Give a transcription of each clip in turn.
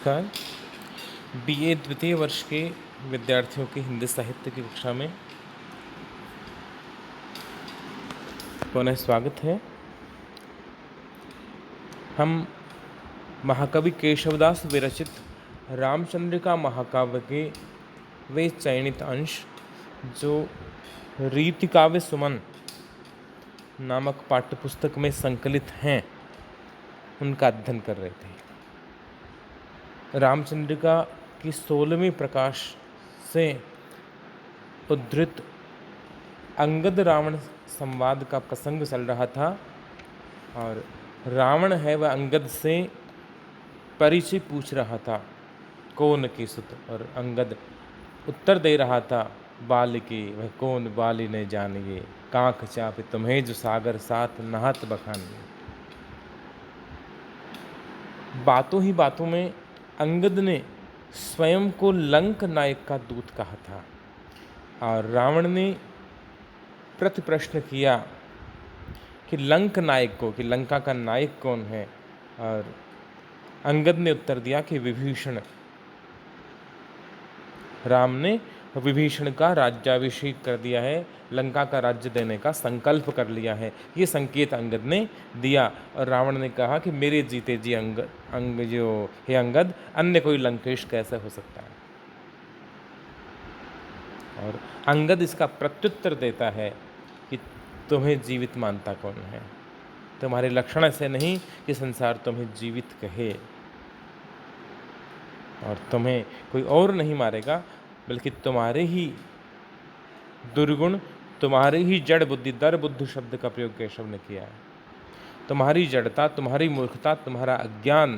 नमस्कार। बीए द्वितीय वर्ष के विद्यार्थियों की हिंदी साहित्य की कक्षा में पुनः स्वागत है। हम महाकवि केशवदास विरचित रामचंद्रिका महाकाव्य के वे चयनित अंश जो रीति काव्य सुमन नामक पाठ्यपुस्तक में संकलित हैं उनका अध्ययन कर रहे थे। रामचंद्रिका की 16वीं प्रकाश से उद्धृत अंगद रावण संवाद का प्रसंग चल रहा था और रावण है वह अंगद से परिचय पूछ रहा था, कौन की सुत, और अंगद उत्तर दे रहा था, बाल की वह कौन बाली ने जानिए, कांख चापे तुम्हें जो सागर साथ नहात बखानिए। बातों ही बातों में अंगद ने स्वयं को लंक नायक का दूत कहा था और रावण ने प्रति प्रश्न किया कि लंक नायक को, कि लंका का नायक कौन है, और अंगद ने उत्तर दिया कि विभीषण। राम ने विभीषण का राज्याभिषेक कर दिया है, लंका का राज्य देने का संकल्प कर लिया है, ये संकेत अंगद ने दिया। और रावण ने कहा कि मेरे जीते जी हे अंगद, अन्य कोई लंकेश कैसे हो सकता है। और अंगद इसका प्रत्युत्तर देता है कि तुम्हें जीवित मानता कौन है, तुम्हारे लक्षण ऐसे नहीं कि संसार तुम्हें जीवित कहे, और तुम्हें कोई और नहीं मारेगा, बल्कि तुम्हारे ही दुर्गुण, तुम्हारे ही जड़ बुद्धि, दर बुद्धि शब्द का प्रयोग केशव ने किया है, तुम्हारी जड़ता, तुम्हारी मूर्खता, तुम्हारा अज्ञान,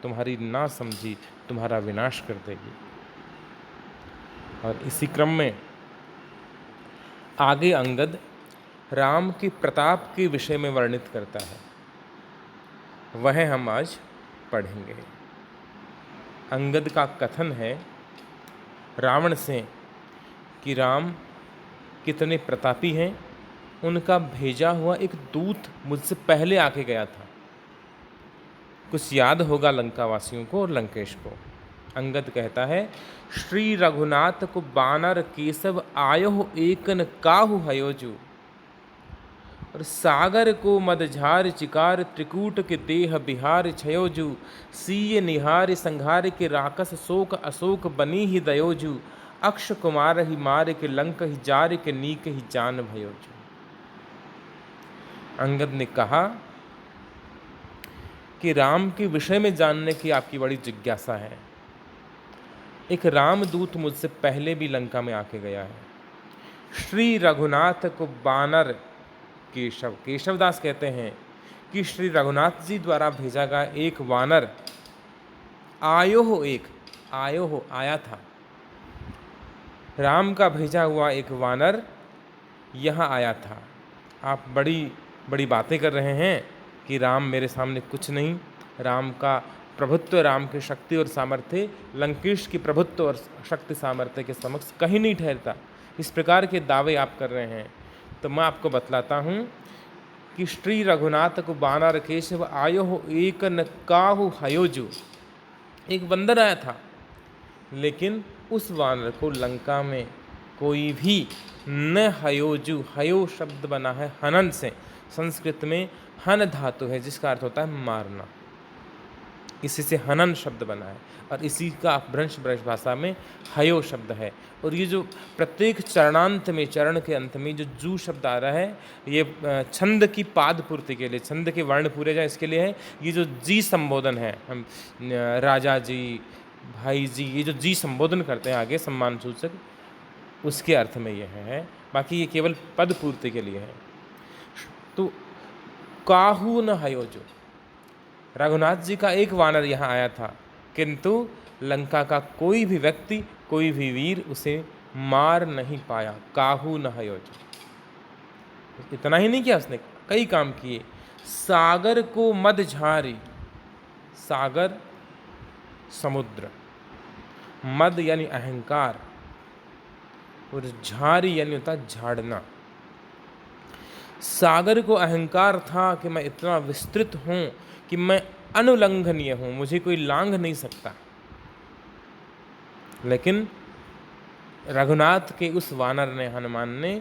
तुम्हारी नासमझी तुम्हारा विनाश कर देगी। और इसी क्रम में आगे अंगद राम के प्रताप के विषय में वर्णित करता है, वह हम आज पढ़ेंगे। अंगद का कथन है रावण से कि राम कितने प्रतापी हैं, उनका भेजा हुआ एक दूत मुझसे पहले आके गया था। कुछ याद होगा लंका वासियों को और लंकेश को। अंगद कहता है, श्री रघुनाथ को बानर केशव आयो एकन काहु हयोजु, और सागर को मदझार चिकार त्रिकूट के देह बिहार छयोजु, सीय निहार संघार के राकस शोक अशोक बनी ही दयोजु, अक्ष कुमार ही मार के लंक ही जार के नीक ही जान भयोजु। अंगद ने कहा कि राम के विषय में जानने की आपकी बड़ी जिज्ञासा है। एक रामदूत मुझसे पहले भी लंका में आके गया है। श्री रघुनाथ को बानर केशव, केशवदास कहते हैं कि श्री रघुनाथ जी द्वारा भेजा गया एक वानर, आयो हो आया था। राम का भेजा हुआ एक वानर यहाँ आया था। आप बड़ी बड़ी बातें कर रहे हैं कि राम मेरे सामने कुछ नहीं, राम का प्रभुत्व, राम की शक्ति और सामर्थ्य लंकेश की प्रभुत्व और शक्ति सामर्थ्य के समक्ष कहीं नहीं ठहरता। इस प्रकार के दावे आप कर रहे हैं, तो मैं आपको बतलाता हूँ कि श्री रघुनाथ को बानर केशव आयो हो एक न काहु हयोजु। एक बंदर आया था, लेकिन उस वानर को लंका में कोई भी न हयोजु, हयो शब्द बना है हनन से, संस्कृत में हन धातु है जिसका अर्थ होता है मारना, इसी से हनन शब्द बना है, और इसी का अपभ्रंश ब्रज भाषा में हयो शब्द है। और ये जो प्रत्येक चरणांत में, चरण के अंत में जो जू शब्द आ रहा है, ये छंद की पाद पूर्ति के लिए, छंद के वर्ण पूरे जाए इसके लिए है। ये जो जी संबोधन है, हम राजा जी, भाई जी, ये जो जी संबोधन करते हैं आगे सम्मान सूचक, उसके अर्थ में यह है। बाकी ये केवल पद पूर्ति के लिए है। तो काहू न हयोजो, रघुनाथ जी का एक वानर यहाँ आया था, किंतु लंका का कोई भी व्यक्ति, कोई भी वीर उसे मार नहीं पाया। काहू न हयोजो। इतना ही नहीं किया, उसने कई काम किए। सागर को मद झारी, सागर समुद्र, मद यानी अहंकार, और झारी यानी होता झाड़ना। सागर को अहंकार था कि मैं इतना विस्तृत हूँ कि मैं अनुलंघनीय हूँ, मुझे कोई लांघ नहीं सकता। लेकिन रघुनाथ के उस वानर ने, हनुमान ने,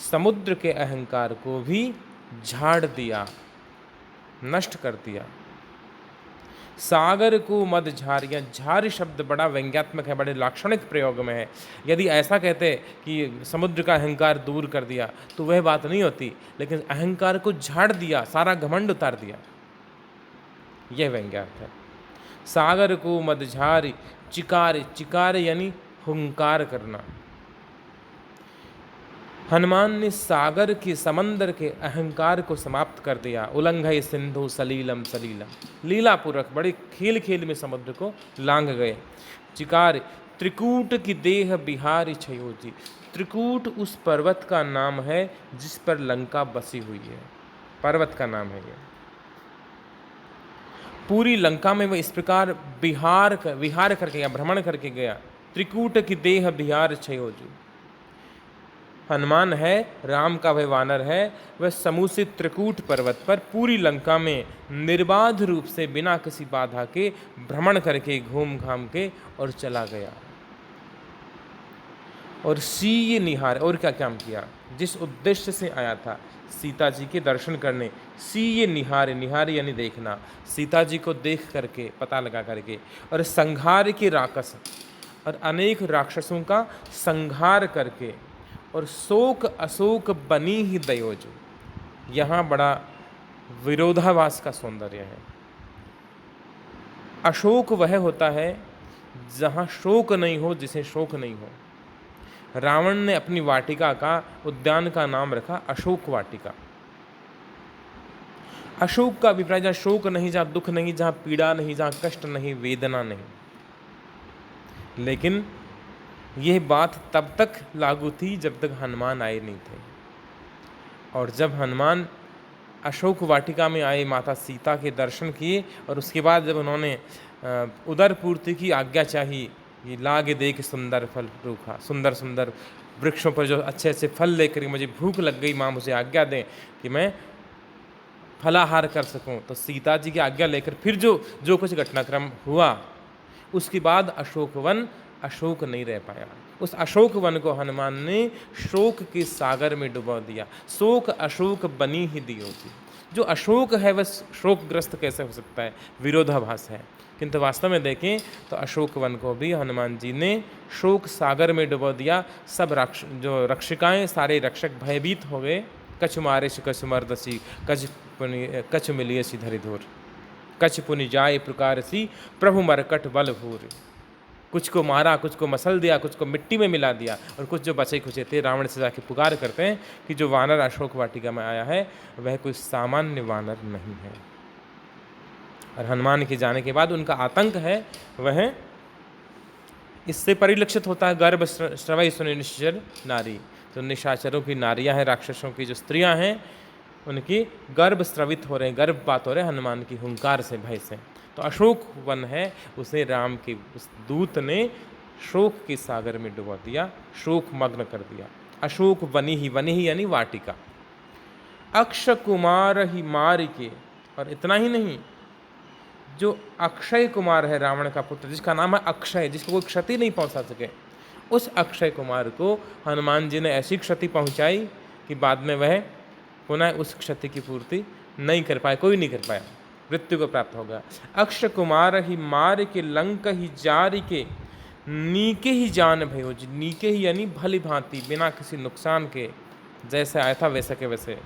समुद्र के अहंकार को भी झाड़ दिया, नष्ट कर दिया। सागर को मद झार, या झार शब्द बड़ा व्यंग्यात्मक है, बड़े लाक्षणिक प्रयोग में है। यदि ऐसा कहते कि समुद्र का अहंकार दूर कर दिया तो वह बात नहीं होती, लेकिन अहंकार को झाड़ दिया, सारा घमंड उतार दिया, यह व्यंग्यार्थ है। सागर को मद झारी, चिकार, चिकार यानी हुंकार करना। हनुमान ने सागर के, समंदर के अहंकार को समाप्त कर दिया। उल्लंघय सिंधु सलीलम सलीलम, लीलापूर्वक बड़े खेल खेल में समुद्र को लांघ गए। चिकार, त्रिकूट की देह बिहारी छयोजी, त्रिकूट उस पर्वत का नाम है जिस पर लंका बसी हुई है, पर्वत का नाम है ये। पूरी लंका में वह इस प्रकार विहार करके गया, भ्रमण करके गया। त्रिकूट की देह बिहार छयोजी, हनुमान है, राम का वह वानर है, वह समूचे त्रिकूट पर्वत पर पूरी लंका में निर्बाध रूप से बिना किसी बाधा के भ्रमण करके, घूम घाम के और चला गया। और सीय निहार, और क्या काम किया, जिस उद्देश्य से आया था, सीता जी के दर्शन करने। सीय निहार, निहार यानी देखना, सीता जी को देख करके, पता लगा करके, और संहार के राक्षस, और अनेक राक्षसों का संहार करके, और शोक अशोक बनी ही दयोजो, यहाँ बड़ा विरोधाभास का सौंदर्य है। अशोक वह होता है जहाँ शोक नहीं हो, जिसे शोक नहीं हो। रावण ने अपनी वाटिका का, उद्यान का नाम रखा अशोक वाटिका। अशोक का अभिप्राय जहाँ शोक नहीं, जहाँ दुख नहीं, जहाँ पीड़ा नहीं, जहाँ कष्ट नहीं, वेदना नहीं। लेकिन यह बात तब तक लागू थी जब तक हनुमान आए नहीं थे। और जब हनुमान अशोक वाटिका में आए, माता सीता के दर्शन किए, और उसके बाद जब उन्होंने उदर पूर्ति की आज्ञा चाहिए, ये लागे देख सुंदर फल रूखा, सुंदर सुंदर वृक्षों पर जो अच्छे अच्छे फल लेकर मुझे भूख लग गई, माँ मुझे आज्ञा दें कि मैं फलाहार कर सकूं। तो सीता जी की आज्ञा लेकर फिर जो कुछ घटनाक्रम हुआ, उसके बाद अशोकवन अशोक नहीं रह पाया। उस अशोक वन को हनुमान ने शोक के सागर में डुबो दिया। शोक अशोक बनी ही दियो थी। जो अशोक है वह शोकग्रस्त कैसे हो सकता है, विरोधाभास है। किंतु वास्तव में देखें तो अशोक वन को भी हनुमान जी ने शोक सागर में डुबो दिया। सब जो रक्षिकाएं, सारे रक्षक भयभीत हो गए। कछु मारे से कछु मर्दसी, कछु मिलिए सी धरिधोर, कछ पुनि जाए प्रकार सी, प्रभु मरकट बल भूर। कुछ को मारा, कुछ को मसल दिया, कुछ को मिट्टी में मिला दिया, और कुछ जो बचे खुचे थे रावण से जाके पुकार करते हैं कि जो वानर अशोक वाटिका में आया है वह कोई सामान्य वानर नहीं है। और हनुमान के जाने के बाद उनका आतंक है वह इससे परिलक्षित होता है। गर्भ स्रवै सुनिश्चर नारी, तो निशाचरों की नारियां हैं, राक्षसों की जो स्त्रियां हैं, उनकी गर्भ स्रवित हो रहे हैं, गर्भपात हो रहे हैं हनुमान की हुंकार से, भय से। तो अशोक वन है, उसे राम के उस दूत ने शोक के सागर में डुबा दिया, शोक मग्न कर दिया। अशोक वनी ही यानी वाटिका। अक्ष कुमार ही मार के, और इतना ही नहीं, जो अक्षय कुमार है रावण का पुत्र, जिसका नाम है अक्षय, जिसको कोई क्षति नहीं पहुंचा सके, उस अक्षय कुमार को हनुमान जी ने ऐसी क्षति पहुंचाई कि बाद में वह पुनः उस क्षति की पूर्ति नहीं कर पाए, कोई नहीं कर पाया, मृत्यु को प्राप्त हो गया। अक्ष कुमार ही मार के लंक ही जार के, नीके ही जान भयो। नीके ही यानी भली भांति, बिना किसी नुकसान के, जैसे आया था वैसे के वैसे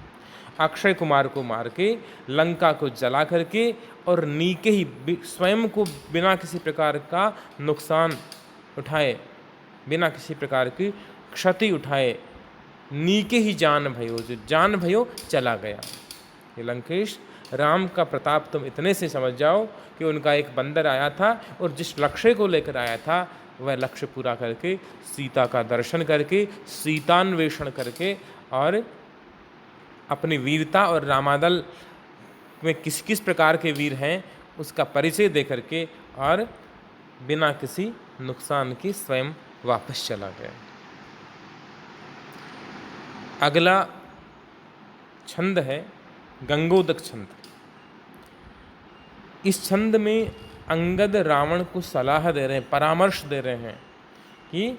अक्षय कुमार को मार के, लंका को जला करके, और नीके ही स्वयं को बिना किसी प्रकार का नुकसान उठाए, बिना किसी प्रकार की क्षति उठाए, नीके ही जान भयो, जो जान भयो चला गया। ये लंकेश, राम का प्रताप तुम इतने से समझ जाओ कि उनका एक बंदर आया था, और जिस लक्ष्य को लेकर आया था वह लक्ष्य पूरा करके, सीता का दर्शन करके, सीतान्वेषण करके, और अपनी वीरता और रामादल में किस किस प्रकार के वीर हैं उसका परिचय दे करके, और बिना किसी नुकसान के स्वयं वापस चला गया। अगला छंद है गंगोदक छंद। इस छंद में अंगद रावण को सलाह दे रहे हैं, परामर्श दे रहे हैं कि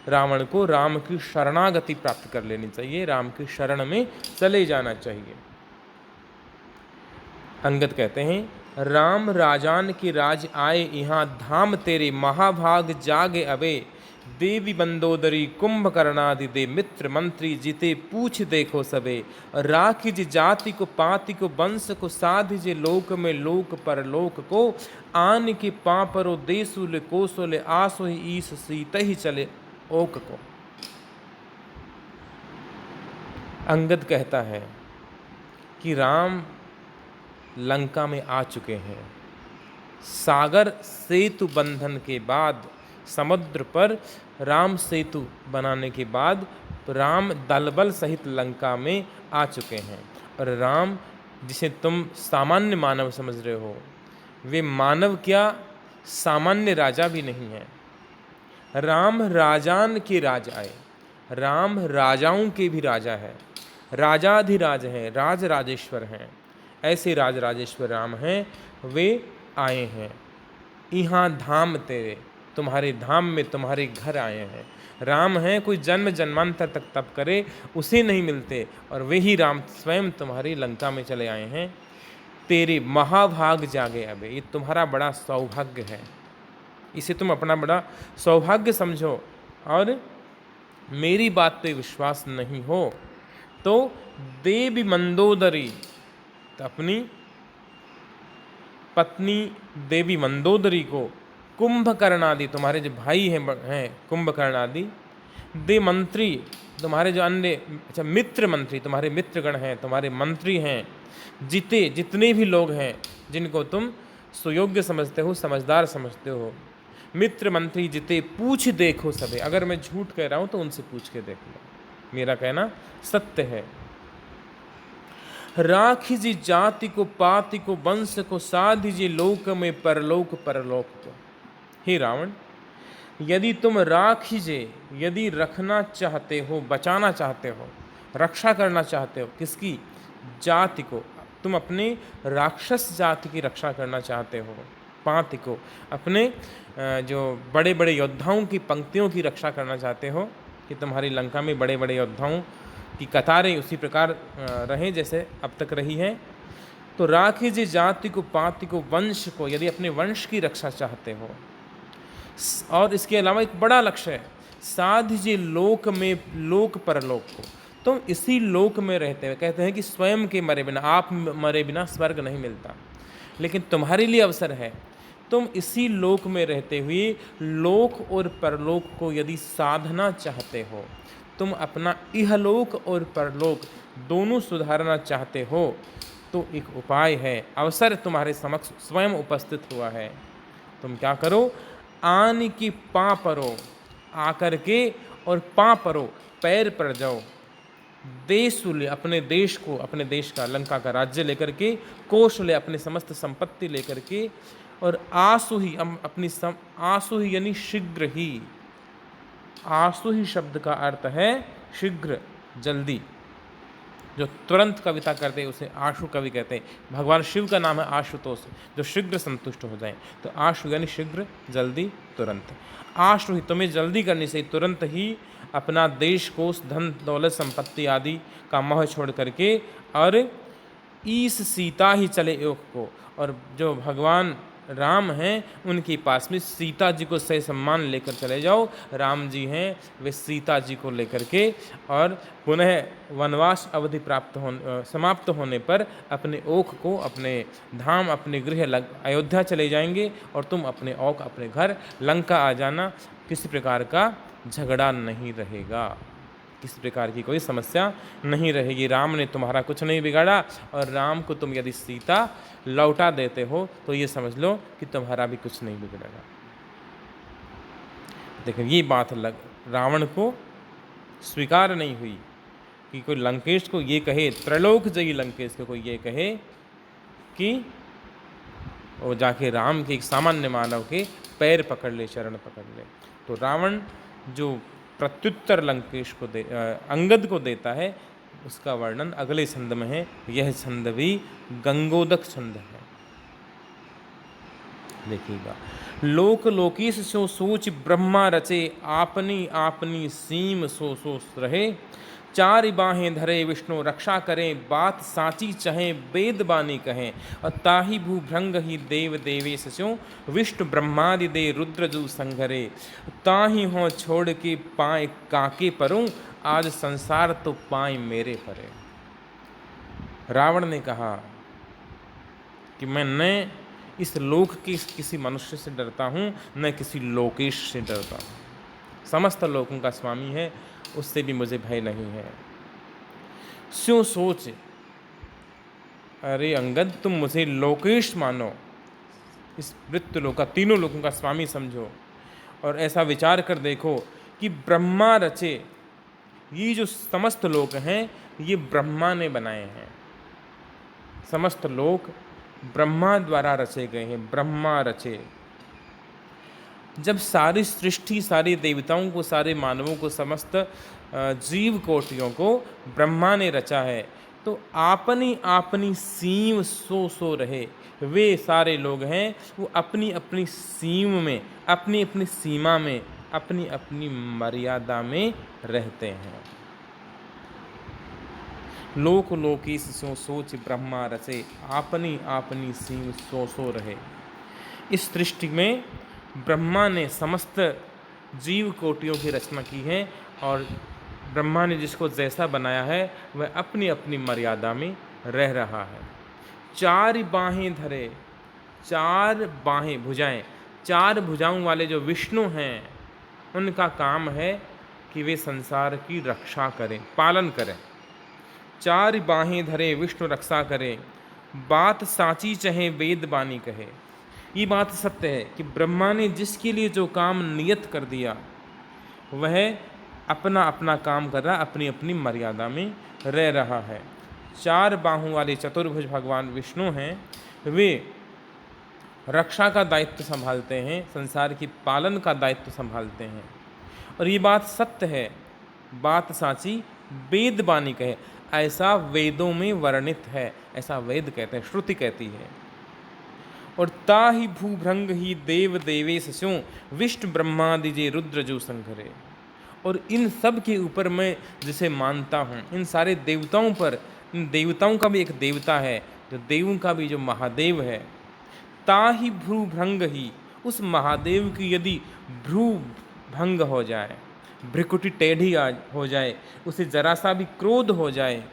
रावण को राम की शरणागति प्राप्त कर लेनी चाहिए, राम की शरण में चले जाना चाहिए। अंगद कहते हैं राम राजान की राज आए यहाँ धाम तेरे महाभाग जागे अबे देवी बंदोदरी कुंभकर्णादि दे मित्र मंत्री जिते पूछ देखो सबे राखी जी जाति को पाति को वंश को साधि जे लोक में लोक पर लोक को आन के पापरो देसुल कोसुल आसो ही ईस सीत ही चले ओक को। अंगद कहता है कि राम लंका में आ चुके हैं। सागर सेतु बंधन के बाद, समुद्र पर राम सेतु बनाने के बाद राम दलबल सहित लंका में आ चुके हैं। और राम जिसे तुम सामान्य मानव समझ रहे हो, वे मानव क्या सामान्य राजा भी नहीं है। राम राजान के राज आए, राम राजाओं के भी राजा है, राजाधिराज हैं, राज राजेश्वर हैं। ऐसे राज राजेश्वर राम हैं, वे आए हैं। यहाँ धाम तेरे, तुम्हारे धाम में तुम्हारे घर आए हैं। राम हैं, कोई जन्म जन्मांतर तक तप करे उसे नहीं मिलते, और वे ही राम स्वयं तुम्हारी लंका में चले आए हैं। तेरे महाभाग जागे अबे, ये तुम्हारा बड़ा सौभाग्य है, इसे तुम अपना बड़ा सौभाग्य समझो। और मेरी बात पे विश्वास नहीं हो तो देवी मंदोदरी, तो अपनी पत्नी देवी मंदोदरी को कुंभकर्णादि, तुम्हारे जो भाई हैं कुंभकर्णादि, दे मंत्री, तुम्हारे जो अन्य मित्र मंत्री, तुम्हारे मित्रगण हैं, तुम्हारे मंत्री हैं, जितने भी लोग हैं जिनको तुम सुयोग्य समझते हो, समझदार समझते हो, मित्र मंत्री जिते पूछ देखो सबे। अगर मैं झूठ कह रहा हूँ तो उनसे पूछ के देख लो, मेरा कहना सत्य है। राखी जी जाति को पाति को वंश को साधि जी लोक में परलोक परलोक को। हे रावण, यदि तुम राखीजे, यदि रखना चाहते हो, बचाना चाहते हो, रक्षा करना चाहते हो, किसकी जाति को, तुम अपने राक्षस जाति की रक्षा करना चाहते हो, पाति को, अपने जो बड़े बड़े योद्धाओं की पंक्तियों की रक्षा करना चाहते हो, कि तुम्हारी लंका में बड़े बड़े योद्धाओं की कतारें उसी प्रकार रहें जैसे अब तक रही हैं, तो राखी जी जाति को पाति को वंश को, यदि अपने वंश की रक्षा चाहते हो, और इसके अलावा एक बड़ा लक्ष्य है, साध जी लोक में लोक परलोक को, तुम इसी लोक में रहते हुए, कहते हैं कि स्वयं के मरे बिना, आप मरे बिना स्वर्ग नहीं मिलता, लेकिन तुम्हारे लिए अवसर है, तुम इसी लोक में रहते हुए लोक और परलोक को यदि साधना चाहते हो, तुम अपना इहलोक और परलोक दोनों सुधारना चाहते हो, तो एक उपाय है, अवसर तुम्हारे समक्ष स्वयं उपस्थित हुआ है। तुम क्या करो, आन की पाँ परो, आकर के और पाँ परो, पैर पर जाओ, देश ले, अपने देश को, अपने देश का लंका का राज्य लेकर के, कोश ले, अपने समस्त संपत्ति लेकर के, और आसु ही, अपनी आसु ही यानी शीघ्र ही, आसु ही शब्द का अर्थ है शीघ्र, जल्दी, जो तुरंत कविता करते हैं उसे आशु कवि कहते हैं। भगवान शिव का नाम है आशुतोष, जो शीघ्र संतुष्ट हो जाए, तो आशु यानी शीघ्र, जल्दी, तुरंत। आशु ही, तुम्हें जल्दी करनी से तुरंत ही अपना देश कोष, धन दौलत संपत्ति आदि का मोह छोड़ करके, और ईस सीता ही चले योग को, और जो भगवान राम हैं उनके पास में सीता जी को सही सम्मान लेकर चले जाओ। राम जी हैं वे सीता जी को लेकर के, और पुनः वनवास अवधि समाप्त होने पर अपने ओक को, अपने धाम, अपने गृह अयोध्या चले जाएंगे, और तुम अपने ओक, अपने घर लंका आ जाना। किसी प्रकार का झगड़ा नहीं रहेगा, किसी प्रकार की कोई समस्या नहीं रहेगी। राम ने तुम्हारा कुछ नहीं बिगाड़ा, और राम को तुम यदि सीता लौटा देते हो तो ये समझ लो कि तुम्हारा भी कुछ नहीं बिगड़ेगा। लेकिन ये बात रावण को स्वीकार नहीं हुई कि कोई लंकेश को ये कहे, त्रैलोक जयी लंकेश को कोई ये कहे कि वो जाके राम के, एक सामान्य मानव के पैर पकड़ ले, चरण पकड़ ले। तो रावण जो प्रत्युत्तर लंकेश को अंगद को देता है, उसका वर्णन अगले छंद में है। यह छंद भी गंगोदक छंद है, देखिएगा। लोक लोकेश सो सोच ब्रह्मा रचे, आपनी आपनी सीम सो सो रहे। चार बाहें धरे विष्णु रक्षा करें, बात साची चहें वेद बानी कहें। और ताहि भूभृंग ही देव देवेश स्यों, विष्णु ब्रह्मादि दे रुद्रजु संघरे। ताहि हों छोड़ के पाए काके परूं, आज संसार तो पाए मेरे परे। रावण ने कहा कि मैं न इस लोक के किसी मनुष्य से डरता हूँ, न किसी लोकेश से डरता हूँ। समस्त लोकों का स्वामी है, उससे भी मुझे भय नहीं है। स्यों सोच, अरे अंगद तुम मुझे लोकेश मानो, इस मृत्यु लोक का तीनों लोकों का स्वामी समझो, और ऐसा विचार कर देखो कि ब्रह्मा रचे, ये जो समस्त लोक हैं ये ब्रह्मा ने बनाए हैं। समस्त लोक ब्रह्मा द्वारा रचे गए हैं, ब्रह्मा रचे। जब सारी सृष्टि, सारे देवताओं को, सारे मानवों को, समस्त जीव कोटियों को ब्रह्मा ने रचा है, तो आपनी आपनी सीम सो सो रहे। वे सारे लोग हैं वो अपनी अपनी सीम में, अपनी अपनी सीमा में, अपनी अपनी मर्यादा में रहते हैं। लोक लोकेश सो सोच ब्रह्मा रचे, आपनी आपनी सीम सो सो रहे। इस सृष्टि में ब्रह्मा ने समस्त जीव कोटियों की रचना की है, और ब्रह्मा ने जिसको जैसा बनाया है वह अपनी अपनी मर्यादा में रह रहा है। चार बाहें धरे, चार बाहें, भुजाएं, चार भुजाओं वाले जो विष्णु हैं, उनका काम है कि वे संसार की रक्षा करें, पालन करें। चार बाहें धरे विष्णु रक्षा करें, बात साची चहे वेद बानी कहे। ये बात सत्य है कि ब्रह्मा ने जिसके लिए जो काम नियत कर दिया वह अपना अपना काम कर रहा, अपनी अपनी मर्यादा में रह रहा है। चार बाहों वाले चतुर्भुज भगवान विष्णु हैं, वे रक्षा का दायित्व संभालते हैं, संसार की पालन का दायित्व संभालते हैं। और ये बात सत्य है, बात साची वेद बानी कहे, ऐसा वेदों में वर्णित है, ऐसा वेद कहते हैं, श्रुति कहती है। और ताहि भूभृंग ही देव देवेश स्यों, विष्णु ब्रह्मादि जे रुद्रजु संघरे। और इन सब के ऊपर मैं जिसे मानता हूँ, इन सारे देवताओं पर, इन देवताओं का भी एक देवता है, जो देवों का भी जो महादेव है। ताहि भ्रूभृंग ही, उस महादेव की यदि भ्रू भंग हो जाए, भ्रिकुटी टेढ़ी हो जाए, उसे जरा सा भी क्रोध हो जाए,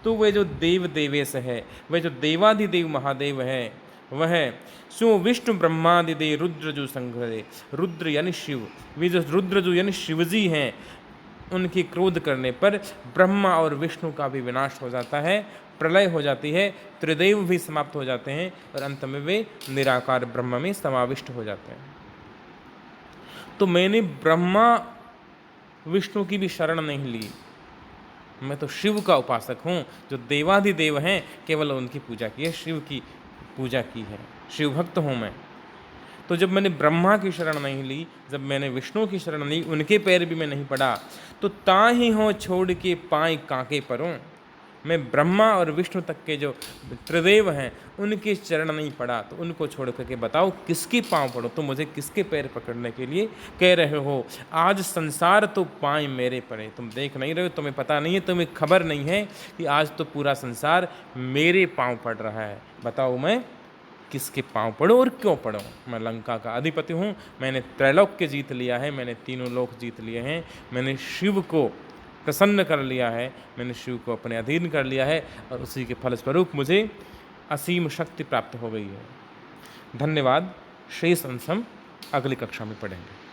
तो वह जो देव देवेश है, वह जो देवाधिदेव महादेव है, वह सो विष्णु ब्रह्मादिदे रुद्रजु संघरे। रुद्र यानी शिव, वे जो रुद्रजु यानी शिवजी हैं, उनके क्रोध करने पर ब्रह्मा और विष्णु का भी विनाश हो जाता है, प्रलय हो जाती है, त्रिदेव भी समाप्त हो जाते हैं, और अंत में वे निराकार ब्रह्म में समाविष्ट हो जाते हैं। तो मैंने ब्रह्मा विष्णु की भी शरण नहीं ली, मैं तो शिव का उपासक हूँ, जो देवाधिदेव हैं, केवल उनकी पूजा की है, शिव की पूजा की है, शिव भक्त हूँ मैं। तो जब मैंने ब्रह्मा की शरण नहीं ली, जब मैंने विष्णु की शरण ली, उनके पैर भी मैं नहीं पड़ा, तो ताहि हों छोड़ के पाए काके परों, मैं ब्रह्मा और विष्णु तक के जो त्रिदेव हैं उनके चरण नहीं पड़ा, तो उनको छोड़ करके बताओ किसके पाँव पड़ो, तो मुझे किसके पैर पकड़ने के लिए कह रहे हो। आज संसार तो पाए मेरे पड़े, तुम देख नहीं रहे हो, तुम्हें पता नहीं है, तुम्हें खबर नहीं है कि आज तो पूरा संसार मेरे पाँव पड़ रहा है। बताओ मैं किसके पाँव पढ़ो और क्यों पढ़ो। मैं लंका का अधिपति हूँ, मैंने त्रैलोक्य जीत लिया है, मैंने तीनों लोक जीत लिए हैं, मैंने शिव को प्रसन्न कर लिया है, मैंने शिव को अपने अधीन कर लिया है, और उसी के फलस्वरूप मुझे असीम शक्ति प्राप्त हो गई है। धन्यवाद। शेष अंश हम अगली कक्षा में पढ़ेंगे।